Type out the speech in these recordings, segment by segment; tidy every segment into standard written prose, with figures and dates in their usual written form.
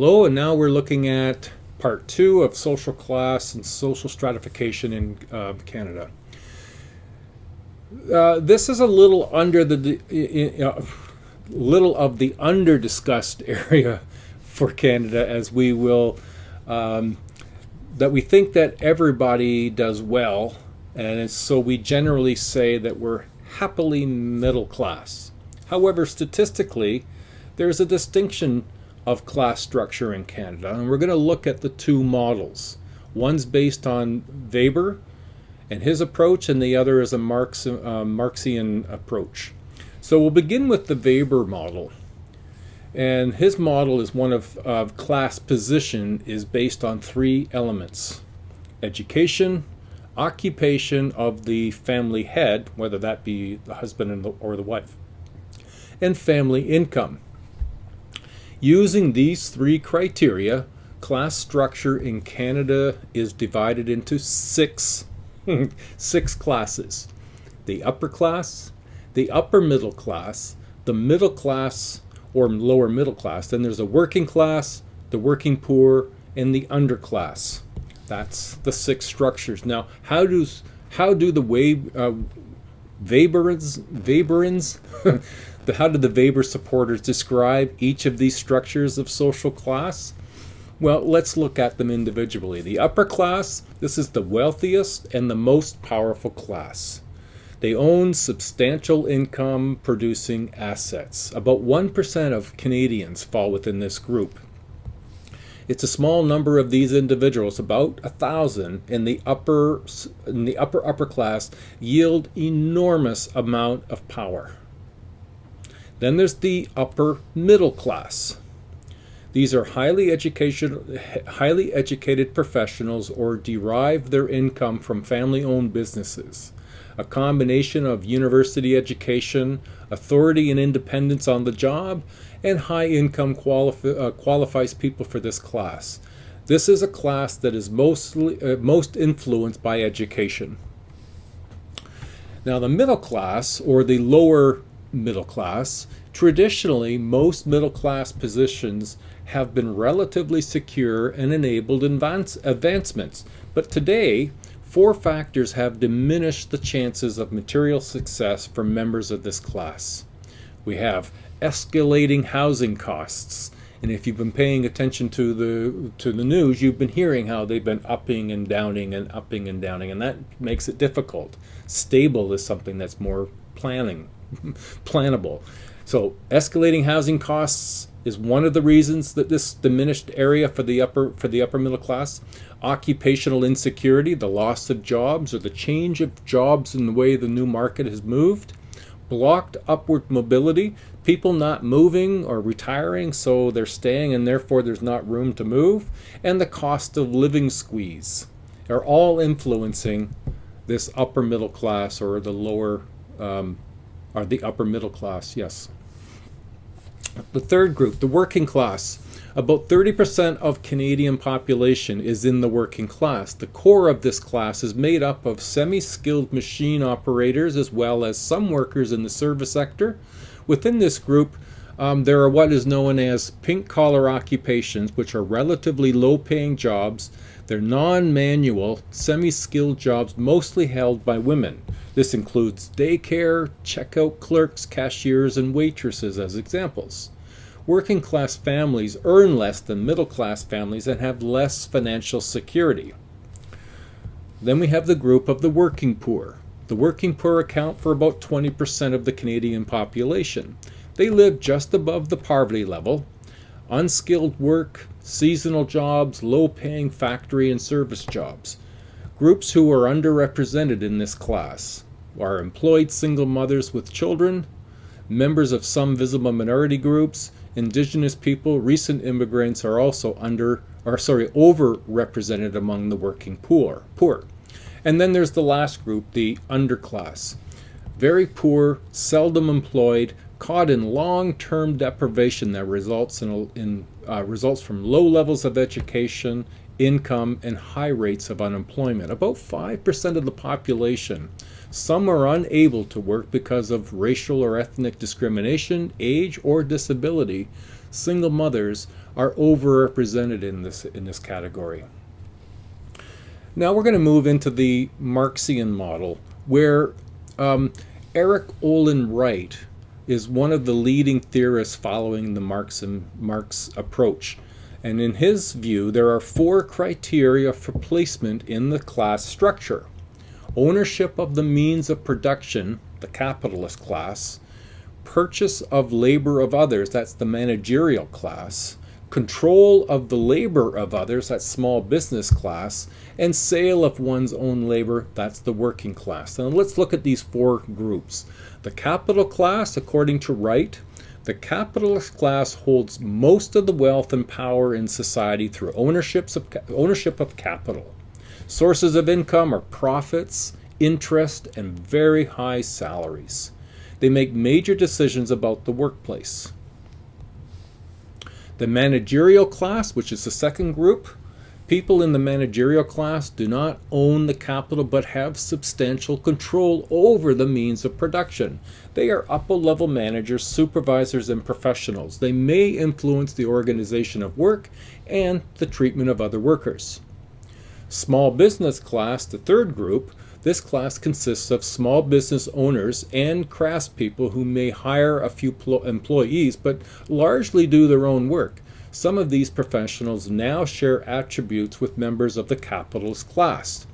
Hello, and now we're looking at part 2 of social class and social stratification in Canada. This is a little under little of the under discussed area for Canada, as we will that we think that everybody does well, and so we generally say that we're happily middle class. However, statistically, there's a distinction of class structure in Canada, and we're going to look at the two models. One's based on Weber and his approach, and the other is a Marxian approach. So we'll begin with the Weber model, and his model is one of class position is based on three elements: education, occupation of the family head, whether that be the husband or the wife, and family income. Using these three criteria, class structure in Canada is divided into six classes: the upper class, the upper middle class, the middle class or lower middle class. Then there's a working class, the working poor, and the underclass. That's the six structures. Now, how do the Weberans how do the Weber supporters describe each of these structures of social class? Well, let's look at them individually. The upper class, this is the wealthiest and the most powerful class. They own substantial income producing assets. About 1% of Canadians fall within this group. It's a small number of these individuals, about 1,000 in the upper class, yield enormous amount of power. Then there's the upper middle class. These are highly educated professionals or derive their income from family-owned businesses. A combination of university education, authority and independence on the job, and high income qualifies people for this class. This is a class that is most influenced by education. Now, the middle class, or the lower middle class, traditionally most middle class positions have been relatively secure and enabled advancements. But today, four factors have diminished the chances of material success for members of this class. We have escalating housing costs, and if you've been paying attention to the news, you've been hearing how they've been upping and downing, and that makes it difficult. Stable is something that's more plannable. So escalating housing costs is one of the reasons that this diminished area for the upper middle class. Occupational insecurity, the loss of jobs or the change of jobs in the way the new market has moved. Blocked upward mobility, people not moving or retiring, so they're staying and therefore there's not room to move. And the cost of living squeeze are all influencing this upper middle class, or the lower or the upper middle class, yes. The third group, the working class. About 30% of Canadian population is in the working class. The core of this class is made up of semi-skilled machine operators as well as some workers in the service sector. Within this group, there are what is known as pink-collar occupations, which are relatively low-paying jobs. They're non-manual, semi-skilled jobs mostly held by women. This includes daycare, checkout clerks, cashiers, and waitresses as examples. Working class families earn less than middle class families and have less financial security. Then we have the group of the working poor. The working poor account for about 20% of the Canadian population. They live just above the poverty level. Unskilled work, seasonal jobs, low-paying factory and service jobs. Groups who are underrepresented in this class are employed single mothers with children, members of some visible minority groups, Indigenous people, recent immigrants are also overrepresented among the working poor. And then there's the last group, the underclass. Very poor, seldom employed, caught in long-term deprivation that results from low levels of education, income, and high rates of unemployment. About 5% of the population. Some are unable to work because of racial or ethnic discrimination, age, or disability. Single mothers are overrepresented in this category. Now we're going to move into the Marxian model, where Eric Olin Wright is one of the leading theorists following the Marx approach. And in his view, there are 4 criteria for placement in the class structure: ownership of the means of production, the capitalist class; purchase of labor of others, that's the managerial class; control of the labor of others, that's small business class; and sale of one's own labor, that's the working class. Now let's look at these 4 groups. The capital class, according to Wright, the capitalist class holds most of the wealth and power in society through ownership of capital. Sources of income are profits, interest, and very high salaries. They make major decisions about the workplace. The managerial class, which is the second group, people in the managerial class do not own the capital but have substantial control over the means of production. They are upper-level managers, supervisors, and professionals. They may influence the organization of work and the treatment of other workers. Small business class, the third group, this class consists of small business owners and craftspeople who may hire a few employees but largely do their own work. Some of these professionals now share attributes with members of the capitalist class.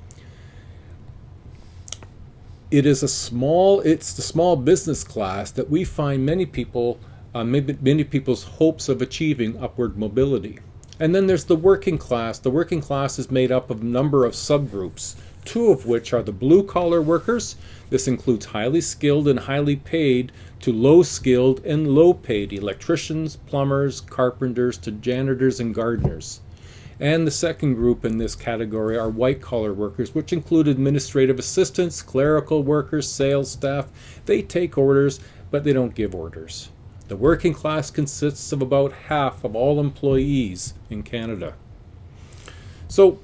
It's the small business class that we find many people's hopes of achieving upward mobility. And then there's the working class. The working class is made up of a number of subgroups, 2 of which are the blue-collar workers. This includes highly skilled and highly paid to low-skilled and low-paid electricians, plumbers, carpenters, to janitors and gardeners. And the second group in this category are white-collar workers, which include administrative assistants, clerical workers, sales staff. They take orders, but they don't give orders. The working class consists of about half of all employees in Canada. So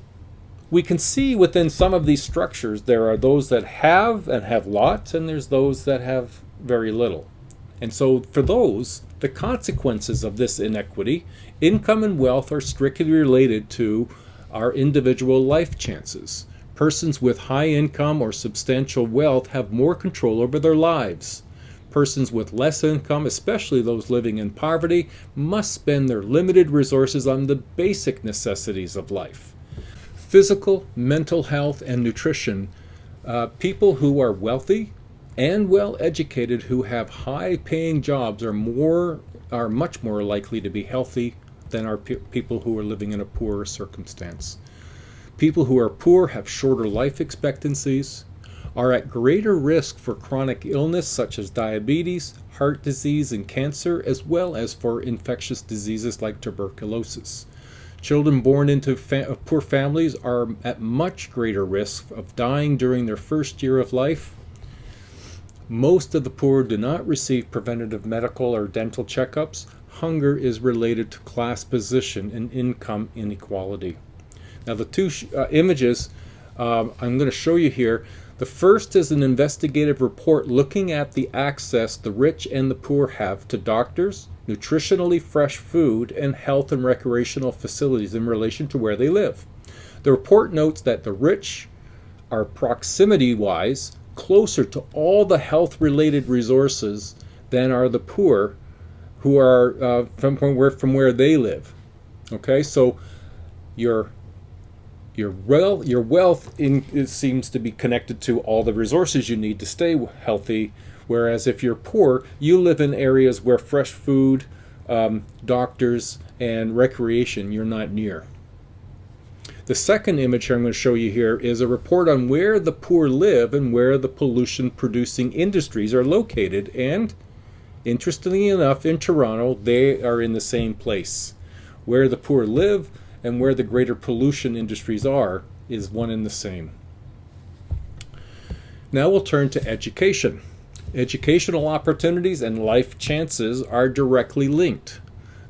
we can see within some of these structures there are those that have and have lots, and there's those that have very little. And so for those, the consequences of this inequity, income and wealth, are strictly related to our individual life chances. Persons with high income or substantial wealth have more control over their lives. Persons with less income, especially those living in poverty, must spend their limited resources on the basic necessities of life. Physical, mental health, and nutrition. People who are wealthy and well educated who have high paying jobs are much more likely to be healthy than are people who are living in a poorer circumstance. People who are poor have shorter life expectancies, are at greater risk for chronic illness such as diabetes, heart disease, and cancer, as well as for infectious diseases like tuberculosis. Children born into poor families are at much greater risk of dying during their first year of life. Most of the poor do not receive preventative medical or dental checkups. Hunger is related to class position and income inequality. Now the 2 images I'm going to show you here. The first is an investigative report looking at the access the rich and the poor have to doctors, nutritionally fresh food, and health and recreational facilities in relation to where they live. The report notes that the rich are proximity-wise closer to all the health-related resources than are the poor, who are from where they live. Okay, so your wealth seems to be connected to all the resources you need to stay healthy, whereas if you're poor, you live in areas where fresh food, doctors, and recreation you're not near. The second image I'm going to show you here is a report on where the poor live and where the pollution-producing industries are located, and interestingly enough, in Toronto, they are in the same place. Where the poor live and where the greater pollution industries are is one and the same. Now we'll turn to education. Educational opportunities and life chances are directly linked.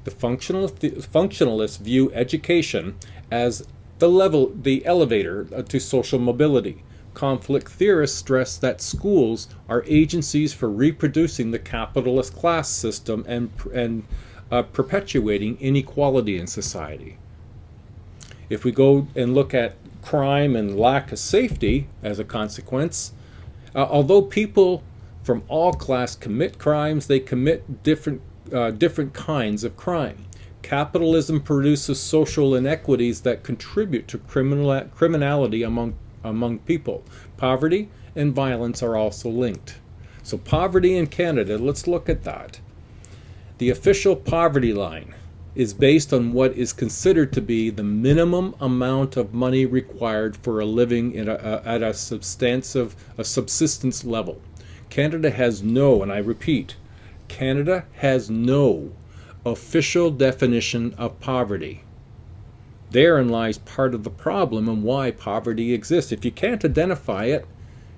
The functionalists view education as the elevator to social mobility. Conflict theorists stress that schools are agencies for reproducing the capitalist class system and perpetuating inequality in society. If we go and look at crime and lack of safety as a consequence, although people from all class commit crimes, they commit different kinds of crime. Capitalism produces social inequities that contribute to criminality among people. Poverty and violence are also linked. So poverty in Canada, let's look at that. The official poverty line is based on what is considered to be the minimum amount of money required for a living at a subsistence level. Canada has no, and I repeat, Canada has no official definition of poverty. Therein lies part of the problem and why poverty exists. If you can't identify it,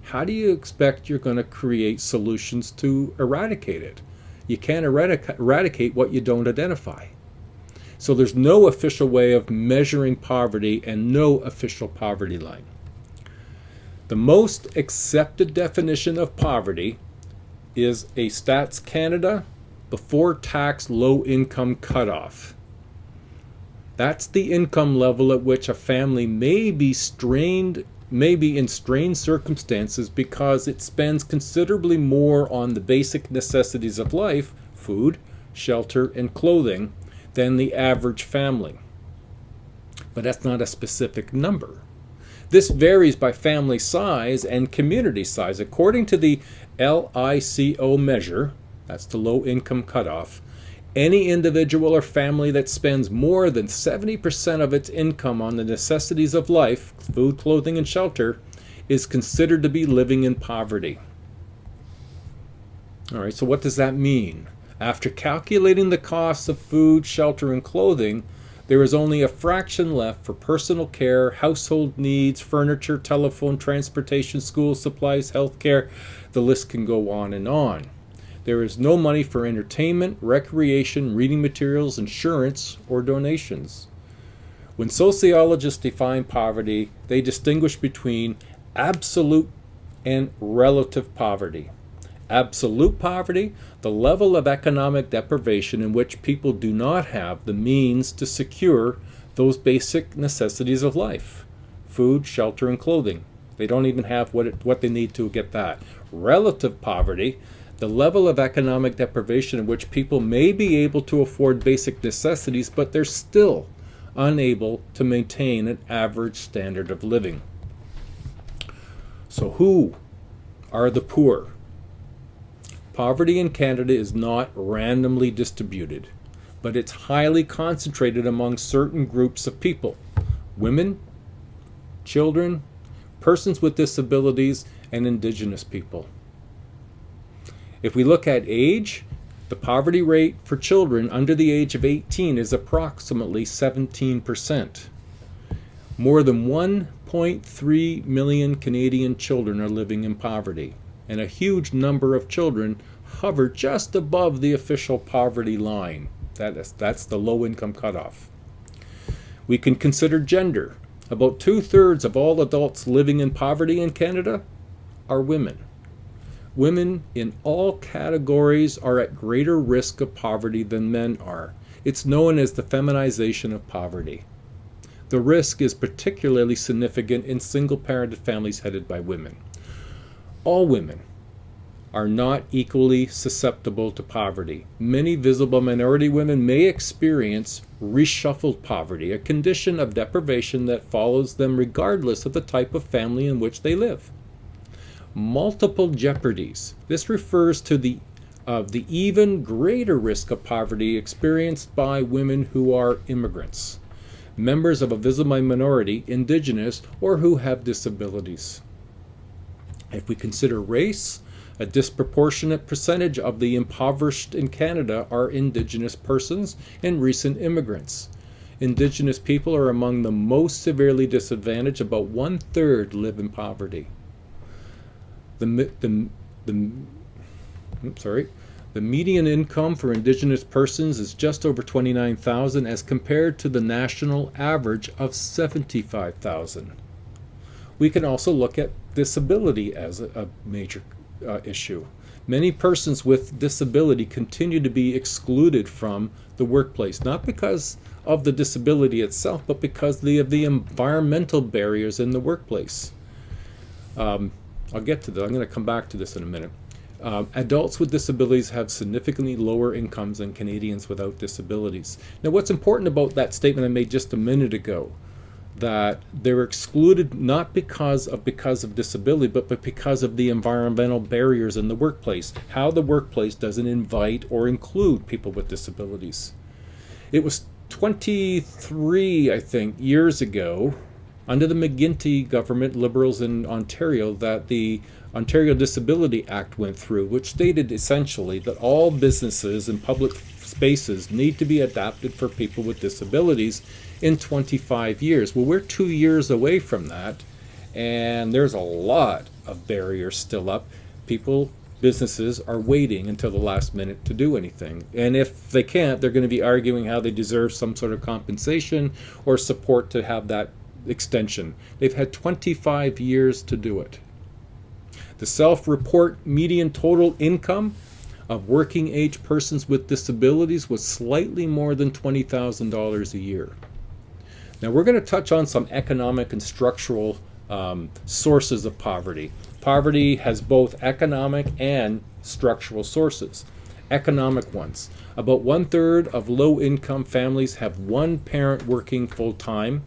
how do you expect you're going to create solutions to eradicate it? You can't eradicate what you don't identify. So there's no official way of measuring poverty and no official poverty line. The most accepted definition of poverty is a Stats Canada before tax low income cutoff. That's the income level at which a family may be in strained circumstances because it spends considerably more on the basic necessities of life, food, shelter, and clothing, than the average family. But that's not a specific number. This varies by family size and community size. According to the LICO measure, that's the low income cutoff, any individual or family that spends more than 70% of its income on the necessities of life, food, clothing, and shelter, is considered to be living in poverty. All right, so what does that mean? After calculating the costs of food, shelter, and clothing, there is only a fraction left for personal care, household needs, furniture, telephone, transportation, school supplies, healthcare. The list can go on and on. There is no money for entertainment, recreation, reading materials, insurance, or donations. When sociologists define poverty, they distinguish between absolute and relative poverty. Absolute poverty, the level of economic deprivation in which people do not have the means to secure those basic necessities of life, food, shelter, and clothing. They don't even have what they need to get that. Relative poverty, the level of economic deprivation in which people may be able to afford basic necessities, but they're still unable to maintain an average standard of living. So who are the poor? Poverty in Canada is not randomly distributed, but it's highly concentrated among certain groups of people: women, children, persons with disabilities, and Indigenous people. If we look at age, the poverty rate for children under the age of 18 is approximately 17%. More than 1.3 million Canadian children are living in poverty, and a huge number of children hover just above the official poverty line. That's the low income cutoff. We can consider gender. About 2/3 of all adults living in poverty in Canada are women. Women in all categories are at greater risk of poverty than men are. It's known as the feminization of poverty. The risk is particularly significant in single-parented families headed by women. All women are not equally susceptible to poverty. Many visible minority women may experience reshuffled poverty, a condition of deprivation that follows them regardless of the type of family in which they live. Multiple jeopardies. This refers to the even greater risk of poverty experienced by women who are immigrants, members of a visible minority, Indigenous, or who have disabilities. If we consider race, a disproportionate percentage of the impoverished in Canada are Indigenous persons and recent immigrants. Indigenous people are among the most severely disadvantaged. About 1/3 live in poverty. The median income for Indigenous persons is just over $29,000 as compared to the national average of $75,000. We can also look at disability as a major issue. Many persons with disability continue to be excluded from the workplace, not because of the disability itself, but because of the environmental barriers in the workplace. I'll get to that. I'm going to come back to this in a minute. Adults with disabilities have significantly lower incomes than Canadians without disabilities. Now, what's important about that statement I made just a minute ago, that they're excluded not because of disability, but because of the environmental barriers in the workplace, how the workplace doesn't invite or include people with disabilities. It was 23, I think, years ago, under the McGuinty government, Liberals in Ontario, that the Ontario Disability Act went through, which stated essentially that all businesses and public spaces need to be adapted for people with disabilities in 25 years. Well, we're 2 years away from that, and there's a lot of barriers still up. Businesses are waiting until the last minute to do anything. And if they can't, they're going to be arguing how they deserve some sort of compensation or support to have that extension. They've had 25 years to do it. The self-report median total income of working age persons with disabilities was slightly more than $20,000 a year. Now we're going to touch on some economic and structural sources of poverty. Poverty has both economic and structural sources. Economic ones. About 1/3 of low-income families have one parent working full-time.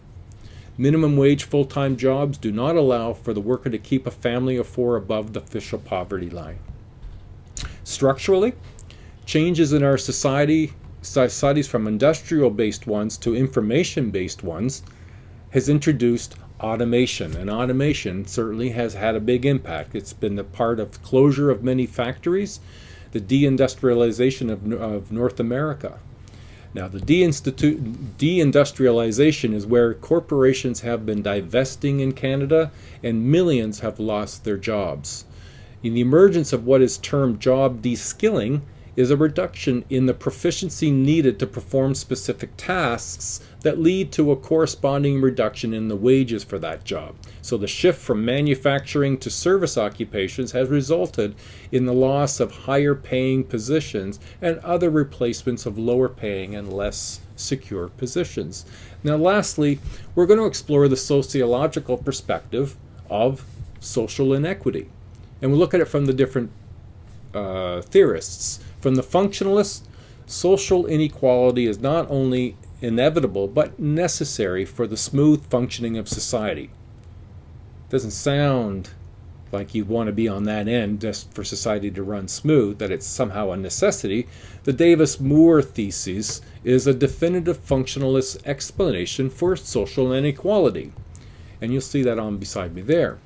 Minimum wage full-time jobs do not allow for the worker to keep a family of 4 above the official poverty line. Structurally, changes in our societies from industrial-based ones to information-based ones has introduced automation, and automation certainly has had a big impact. It's been the part of closure of many factories, the deindustrialization of North America. Now, the deindustrialization is where corporations have been divesting in Canada and millions have lost their jobs. In the emergence of what is termed job de-skilling is a reduction in the proficiency needed to perform specific tasks that lead to a corresponding reduction in the wages for that job. So the shift from manufacturing to service occupations has resulted in the loss of higher paying positions and other replacements of lower paying and less secure positions. Now lastly, we're going to explore the sociological perspective of social inequity. And we'll look at it from the different theorists. From the functionalists, social inequality is not only inevitable but necessary for the smooth functioning of society. Doesn't sound like you'd want to be on that end just for society to run smooth, that it's somehow a necessity. The Davis-Moore thesis is a definitive functionalist explanation for social inequality. And you'll see that on beside me there.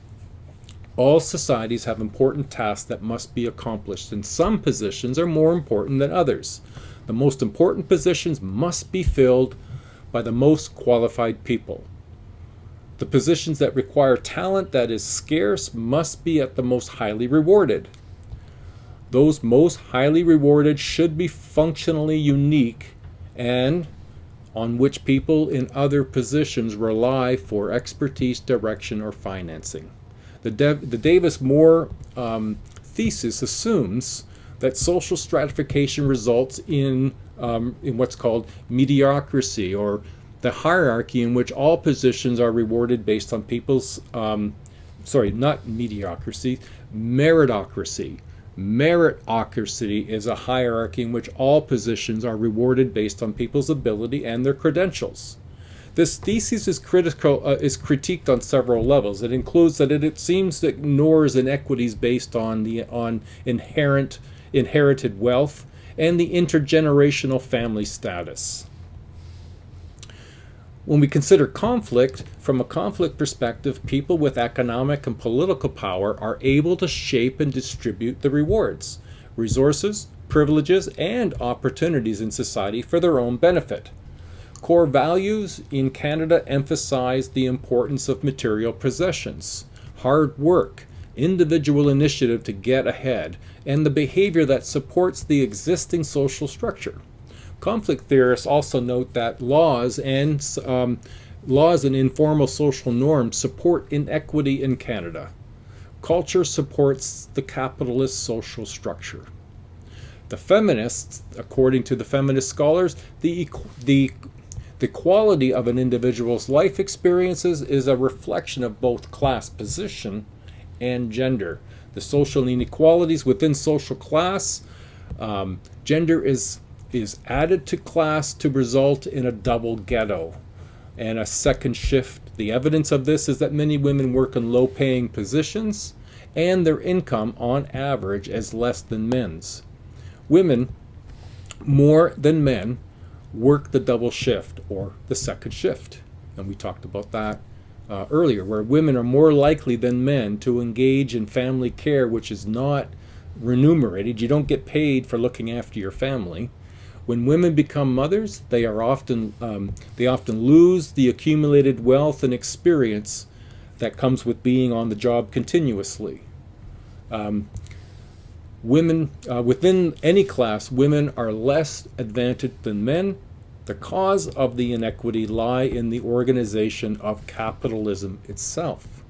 All societies have important tasks that must be accomplished, and some positions are more important than others. The most important positions must be filled by the most qualified people. The positions that require talent that is scarce must be at the most highly rewarded. Those most highly rewarded should be functionally unique and on which people in other positions rely for expertise, direction, or financing. The Davis-Moore thesis assumes that social stratification results in what's called mediocrity, or the hierarchy in which all positions are rewarded based on people's, not mediocrity, meritocracy. Meritocracy is a hierarchy in which all positions are rewarded based on people's ability and their credentials. This thesis is critiqued on several levels. It includes that it seems to ignores inequities based on inherited wealth and the intergenerational family status. When we consider conflict, from a conflict perspective, people with economic and political power are able to shape and distribute the rewards, resources, privileges, and opportunities in society for their own benefit. Core values in Canada emphasize the importance of material possessions, hard work, individual initiative to get ahead, and the behavior that supports the existing social structure. Conflict theorists also note that laws and informal social norms support inequity in Canada. culture supports the capitalist social structure. The feminists, according to the feminist scholars, the quality of an individual's life experiences is a reflection of both class position and gender. The social inequalities within social class, gender is added to class to result in a double ghetto and a second shift. The evidence of this is that many women work in low-paying positions and their income on average is less than men's. Women, more than men, work the double shift or the second shift. And we talked about that earlier, where women are more likely than men to engage in family care, which is not remunerated. You don't get paid for looking after your family. When women become mothers, they often lose the accumulated wealth and experience that comes with being on the job continuously. Women, within any class, women are less advantaged than men. The cause of the inequity lie in the organization of capitalism itself.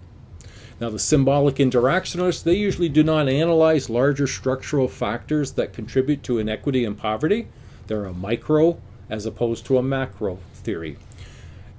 Now, the symbolic interactionists, they usually do not analyze larger structural factors that contribute to inequity and poverty. They're a micro as opposed to a macro theory.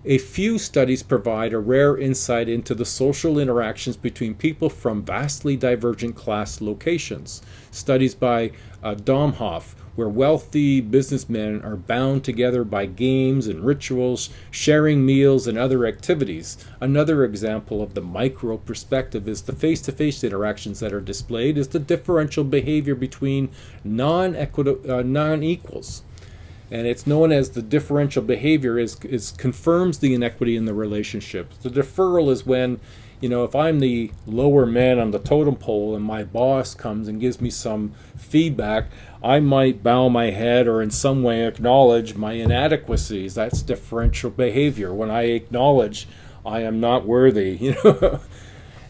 A few studies provide a rare insight into the social interactions between people from vastly divergent class locations. Studies by Domhoff, where wealthy businessmen are bound together by games and rituals, sharing meals and other activities. Another example of the micro perspective is the face-to-face interactions that are displayed is the differential behavior between non-equals. And it's known as the differential behavior is confirms the inequity in the relationship. The deferral is when, if I'm the lower man on the totem pole and my boss comes and gives me some feedback, I might bow my head or in some way acknowledge my inadequacies. That's differential behavior. When I acknowledge I am not worthy,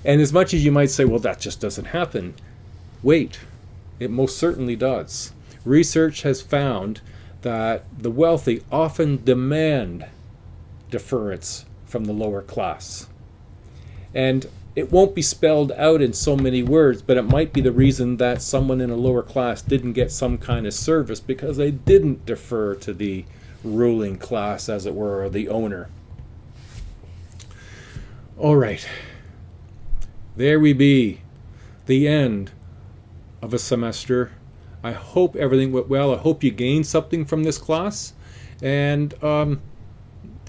And as much as you might say, well, that just doesn't happen, wait, it most certainly does. Research has found that the wealthy often demand deference from the lower class. And it won't be spelled out in so many words, but it might be the reason that someone in a lower class didn't get some kind of service because they didn't defer to the ruling class, as it were, or the owner. All right. There we be. The end of a semester. I hope everything went well. I hope you gained something from this class. And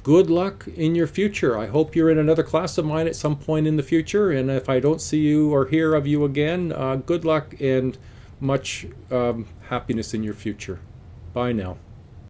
good luck in your future. I hope you're in another class of mine at some point in the future. And if I don't see you or hear of you again, good luck and much happiness in your future. Bye now.